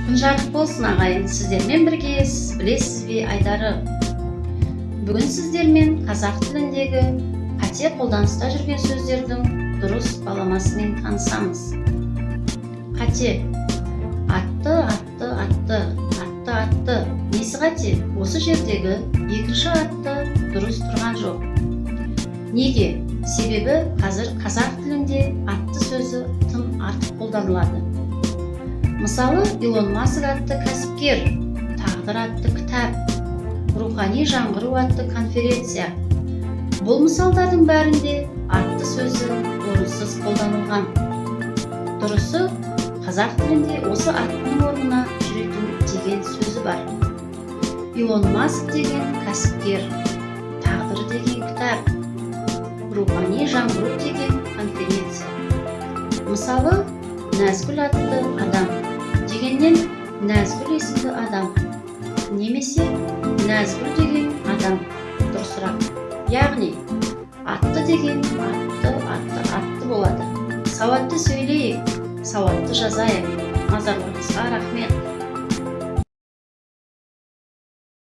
Күн жарық болсын ағайын, сіздермен біргесіз, білесіз бе Айдары. Бүгін сіздермен қазақ тіліндегі қате қолданыста жүрген сөздердің дұрыс баламасымен танысамыз. Қате. Атты, атты, атты, атты, атты. Несі қате? Осы жердегі екінші атты дұрыс тұрған жоқ. Неге? Себебі қазір қазақ тілінде атты сөзі тым артық қолданылады. Мысалы, Илон Маск атты кәсіпкер, тағдыр атты кітап, рухани жаңғыру атты конференция. Бұл мысалдардың бәрінде атты сөзі орынсыз қолданылған. Дұрысы, қазақ тілінде осы аттың орнына жүретін деген сөзі бар. Илон Маск деген кәсіпкер, тағдыр деген кітап, рухани жаңғыру деген конференция. Мысалы, Нәзгүл атты адам дегеннен Нәзгүл есімді адам, немесе Нәзгүл деген адам дұрысырақ. Яғни атты деген атты болады. Сауатты сөйлейік, сауатты жазайық. Назарларыңызға рахмет.